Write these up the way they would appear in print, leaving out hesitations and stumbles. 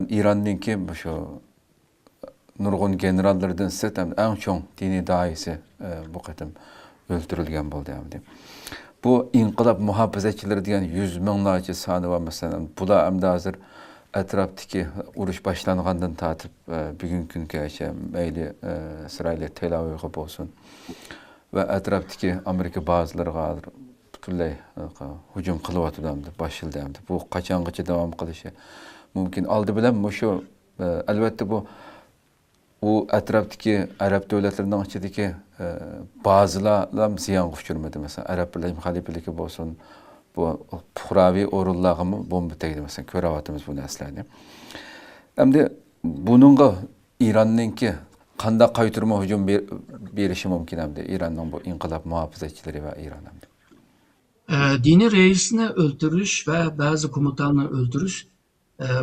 İran'daki şu nurgun generallardan sirt en çok dini daisi bu kadar öldürülgen oldu hem. Bu inqilab muhafazaçileri diyen 100 miңlarca sanı var mesela. Bu da hem de hazır etraftaki uruş başlanğandan tatip bugün günkü meyli sırayla Tel Aviv'e olsun ve etraftaki Amerika bazıları kalır bütünley hücum kılıvatı demdi, başıldı demdi. Bu kaçangacha devam kılışı mümkün. Aldı bilen bu şu elbette bu o etraftaki Arap devletlerinden içindeki bazılarla ziyan uçurmadı mesela. Arap Birleşik Halifeliği olsun, bu puhravi orullarımı bomba tegdi mesela. Körevatımız bunu aslında. Hem de bununla İran'ınki kanda kayıtırma hücum berişi mümkün hem de İran'ın bu inqilab muhafızatçıları ve İran'ın. Dini reisini öldürüş ve bazı komutanını öldürüş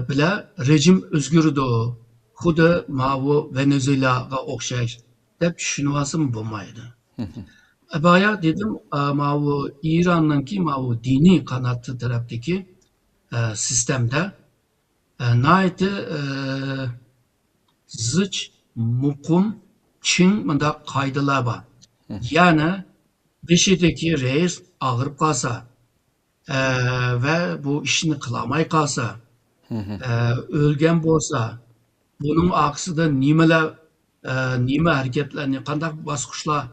bile rejim özgürdü o. Xuda mavu Venezuela'ga okşayış dep düşünüvasım bulmaydı. Baya dedim mavu İran'ınki mavu dini kanatı taraftaki sistemde naiti zıç, mukum, çin mında kaydılar var. Yani Beşi'deki reis ağırıp kalsa ve bu işini kılamay kalsa, ölgen bolsa, bunun aksida nime hareketlerini, kandak baskışla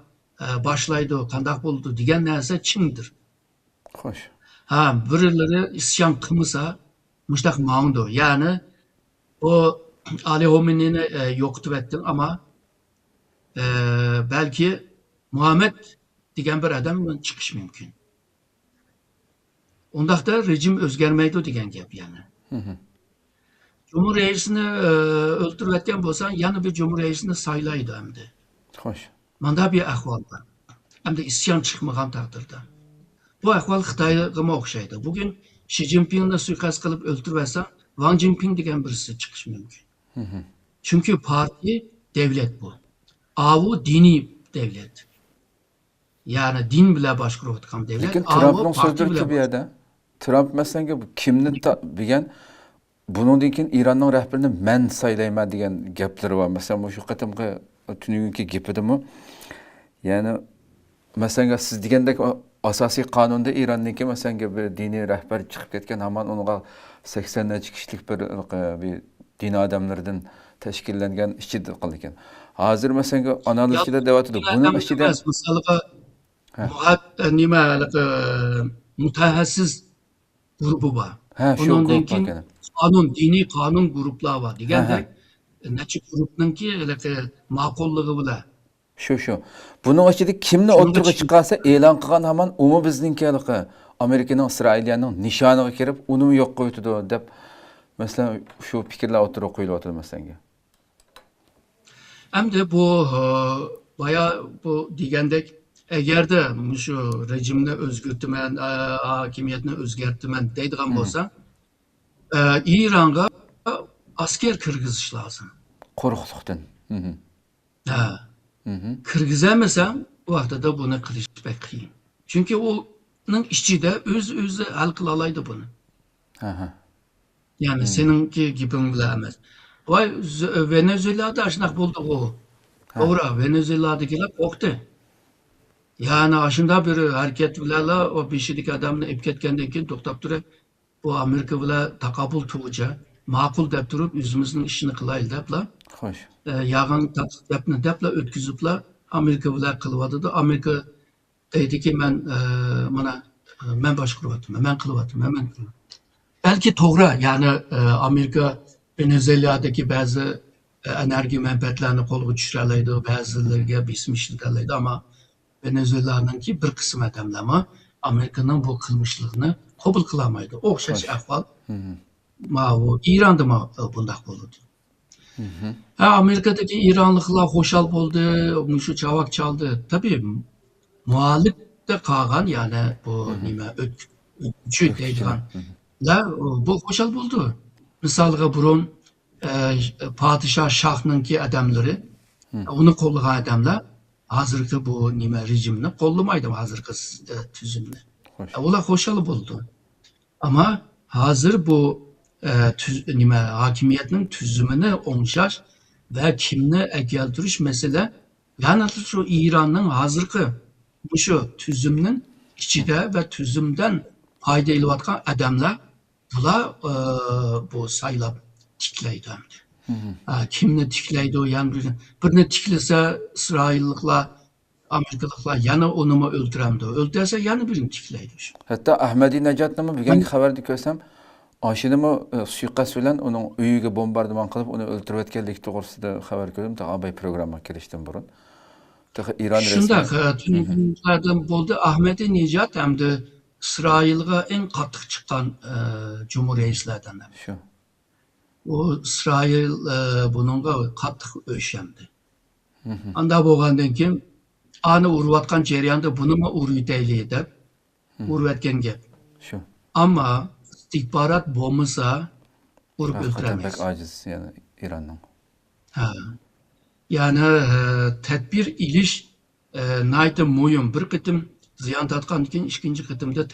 başlaydı, kandak buldu diyen neyse Çin'dir. Hoş. Ha, birileri isyan kımısa, müştak mağındı. Yani o Ali Homini'ni yoktu ettin ama belki Muhammed diyen bir adam çıkış mümkün. Ondaqda rejim özgermeydi degan gap yani. Cumhur reisini öldürüvetken bolsan, yana bir cumhur reisini saylaydı hem de. Hoş. Manda bir ahval var. Hem de isyan çıkmagan takdirde. Bu ahval Xitayga okşaydı. Bugün Xi Jinping'ni suikast kılıp öldürüversen, Wang Jinping degan birisi çıkış mümkün. Çünkü parti devlet bu. Avu dini devlet. Yani din bile başkuruvatkan devlet. Lekin Trump'ın sözleri ki bir yerde. Trump mesela bu kimni bilgen bunun için İran'ın rehberini men saylayma degan gapları var. Mesela şu qatimqi tününkü gapidimi yani mesela siz degandek asosiy qonunda İran'niki mesela bir dini rehber chiqib ketgan hamon unga 80 necha kishilik bir din adamlardan tashkillangan ishchi qilgan. Hozir mesela analizchilar deyotdi. Buning ichida mesela mutahassiz grubu var. ha shu Ondan grup keyin ekan. dini kanun gruplar var. Degandek necha grupninki ma'qulligi bilan. Şu. Bunun ichida kimni o'tirg'i chiqarsa e'lon qilgan hamon umi bizninki Amerikaning Isroiliyaning nishoniga kirib uni yo'q qo'ydi deb mesela şu fikrlar o'tirib qo'yilyapti mesela. Hem de bu bayağı bu degandek eğer de şu rejimni özgürtümen, hakimiyetini özgürtümen deydigan bolsa, İran'a asker kırgızış lazım. Qo'rqliqdan. Ha. Kırgızamasa bu vakti da bunu kılış pek kıyın. Çünkü onun içinde öz hal kılalaydı bunu. Yani seninki gibi bilemez. Vay Venezuela'da aşınak bulduk o. Doğru, Venezuela'dakiler korktu. Yani aşında bir hareket bilerle o beşilik adamını ip ketkenden keyin to'xtab turib, bu Amerika bilan takabul tuğuca, ma'qul deb turib, o'zimizning ishini qilaylik debla. Xo'sh. Yag'in tadqiqotni debla o'tkazibla Amerika bilan qilyapti. Amerika deydiki men boshqaryapman, men qilyapman. Belki to'g'ri, yani Amerika Venezuela'daki bazı enerji menfaatlarini qo'lga tushira oladi, ba'zilariga besmishlik oladi, ama Venezuela'nınki bir kısım adamlar Amerika'nın bu kılmışlığını kabul kılamaydı. Okşaş ahval İran'da mı bundak oldu? Amerika'daki İranlıklar hoşal oldu, şu çavak çaldı. Tabii muhalif de kalan yani bu nime ötçü deydigan bu hoşal buldu. Misalga burun padişah şahnınki adamları onu kollagan adamlar hazırki bu nime rejimini kollamaydı hazırki tüzümünü. Ola hoşalı buldu. Ama hazır bu hakimiyetinin tüzümünü oңşaş ve kimni ekeltiriş mesele. Yani şu İran'ın hazırkı şu tüzümünün içinde ve tüzümden fayda ilayotgan adamlar bular bu saylab tikleydi. Kimni tiklaydi o yani birini tiklese İsrailliklar, Amerikalıklar yana onu mu öldüremdi? Öldürse yana birini tiklaydi. Hatta Ahmedi Necat'nı bilgen haberde görsem aşınımı suikast bilen onun üyüge bombardıman kılıp onu öldürüp etkenlik doğrusunda haber gördüm. Ta abay programa giriştim burun. Ta İran Şunda resmi. tünüklerden buldu Ahmedi Necat hem de İsrail'e en katık çıkan cumhuriyetlerden. Şu. O İsrail bununla katık öşemdi. Anda boğandan kim anı uruvatkan ceriyanda bunu mu uruyu deyli uruvatken gep. Şu. Ama istihbarat bombası vurup Hakikaten öldüremez. pek aciz yani İran'ın. Ha. Yani tedbir iliş nayta muyum bir kıtım ziyan tatkan için ikinci kıtımda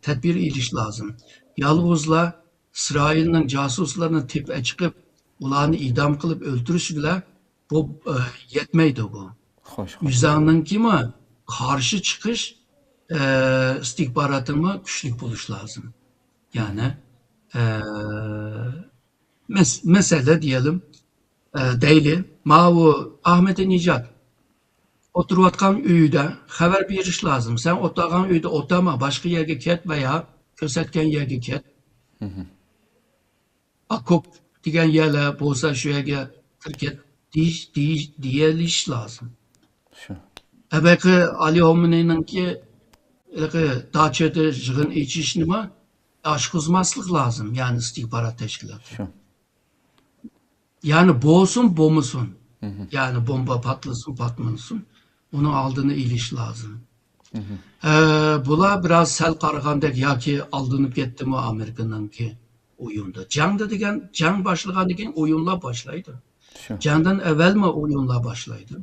tedbir iliş lazım. Yalnızla İsrail'in casuslarını tipe çıkıp ulanı idam kılıp öldürüşüyle bu yetmeydi bu. Hoş. Yüzanın kime karşı çıkış istihbaratını güçlük buluş lazım. Yani mesele diyelim deyli. Mavu Ahmet Necat oturuvatkan üyde haber beriş lazım. Sen oturgan üyde otama başka yerge ket veya kösetken yerge ket. Akop diyen yerle bolsa şu yerge Türkiye diyeliş lazım. Şu. Ebeki Ali Homenei'nin ki dağçede jığın içişini mi aşkızmaslık lazım. Yani istihbarat teşkilatı. Şu. Yani boğsun bomusun. Yani bomba patlasın patmasın. Onun aldığını iliş lazım. Bula biraz sel qaragandek ya ki aldınıp gitti mi Amerika'nın ki oyunda. Cangda degen, cang başlagan degen oyunla başlaydı. Şu. Cangdan evvel mi oyunla başlaydı?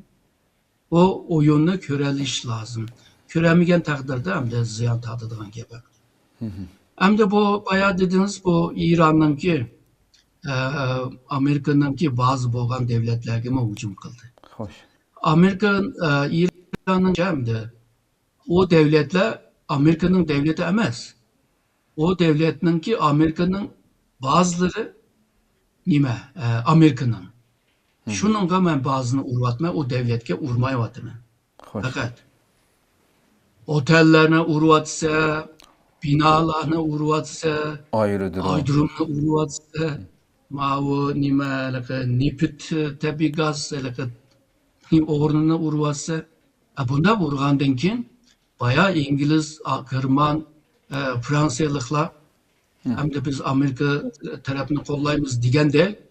O oyunu köreliş lazım. Köremigen takdirde hem de ziyan tadıdığın gibi. Hem de bu bayağı dediniz bu İran'ın ki Amerika'nın ki bazı boğan devletlerine hücum kıldı. Hoş. Amerika, İran'ın hem de o devletler Amerika'nın devleti emez. O devletinin ki Amerika'nın bazıları nime? Amerika'nın. Şunun hemen bazını urvatma o devletke urmaya vatını. Hoş. Fakat otellerine urvatsa, binalarına urvatsa, Ayrıdır o. aydırımına urvatsa, mavu nime, nipit tabi gaz, oğrununa urvatsa, bunda vurgandan kin bayağı İngiliz, German, Fransalıklar hem de biz Amerika tarafını kollayımız diyen de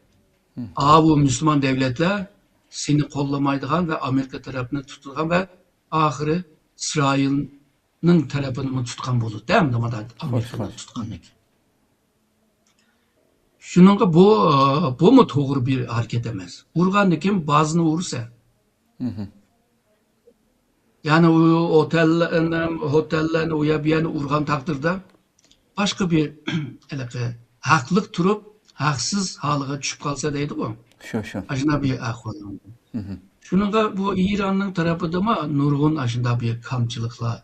bu Müslüman devletler seni kollamaydıgan ve Amerika tarafını tutulgan ve ahırı İsrail'nin tarafını mı tutkan bulur. Değil mi? Amerika'nın tutkanlık. Şununla bu mu doğru bir hareket emez? Urgan kim bazını vurursa. Yani otellerine uyabiyanı urgan takdirde başka bir haklık turup haksız halığa düşüp kalsa deydi bu. Şu. Aşında bir ahvalın. Şununla bu İran'ın tarafı da mı nurgun aşında bir kamçılıkla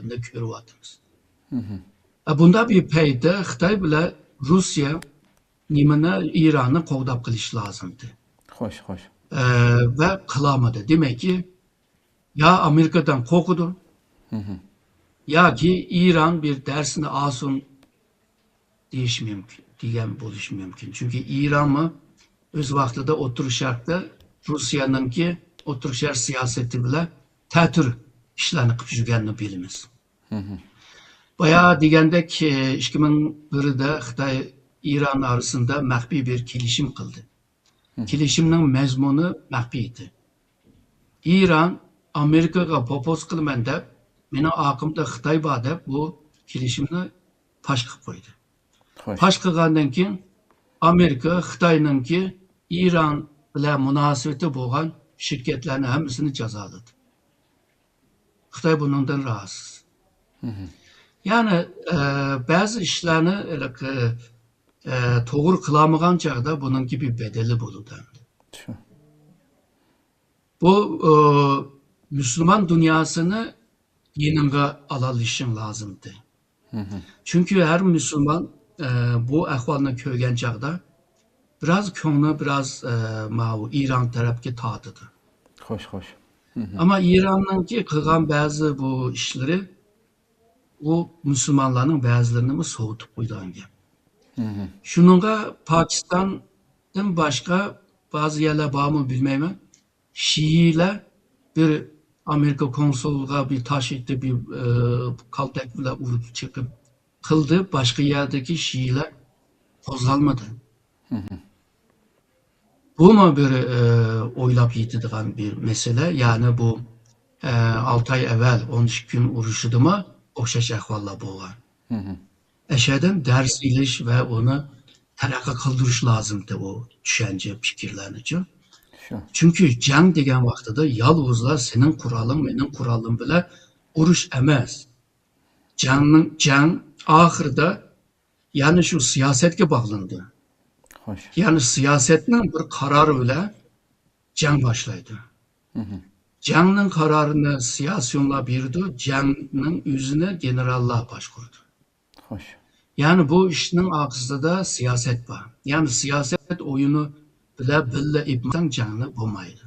ne görüvatımız. Bunda bir peyde Xitay bile Rusya nimene İran'ı kovdap kılış lazımdı. Hoş. Ve kılamadı. Demek ki ya Amerika'dan korkudu ya ki İran bir dersini alsın deyiş mümkün. Diyen buluş mümkün. Çünkü İran mı öz vaxtıda oturuşakta Rusya'nın ki oturuşar siyaseti bile tətür işlerini kıp jürgenini bilimiz. Bayağı degендek 2001'de Xitay İran arasında məxfi bir kilişim kıldı. Kilişimnin mezmunu məxfiydi. İran Amerika'ya popos kılmen de meni akımda Xitay bade bu kilişimni paş kıp koydu. Paş kılgandan keyin Amerika Xitay'nın ki İran bilen münasebeti boğan şirketlerini hepsini cezaladı. Xitay bundan rahatsız. Yani bazı işlerini to'g'ri qilamagan chog'da buningki bir bedeli bo'ladi. Shu. Bu Müslüman dünyasını yanına alalışın lazımdı. Çünkü her Müslüman bu ahvalını kögen çağda biraz köngü biraz İran tarafki tatıdı. Xoş, xoş. Ama İran'ın ki kılgan bazı bu işleri o Müslümanların bazılarını mı soğutup koyduğun gibi. Şununla Pakistan'dan başka bazı yerler var mı bilmem. Şiiler bir Amerika konsolluğa bir taş etti, bir kaltak bile vurup çıkıp kıldı. Başka yerdeki Şiiler kozlanmadı. Bu mu bir oylap yitirdiğin bir mesele? Yani bu 6 ay evvel 13 gün uruşudu mu okşaş ahvalla boğar. Eşeden ders iliş ve onu terakki kıldırış lazımdı o düşünce fikirlerini. Shu. Çünkü can degen vaqtida yalnızlar senin kuralın, benim kuralım bile uruş emas. Can ahırda yani şu siyasetke bağlandı. Xoş. Yani siyasetin bir kararı bile can başlaydı. Canın kararını siyasyonla birdi, canın yüzüne generallar başkurdu. Xoş. Yani bu işinin arkasında da siyaset var. Yani siyaset oyunu bile ipten canlı bulmaydı.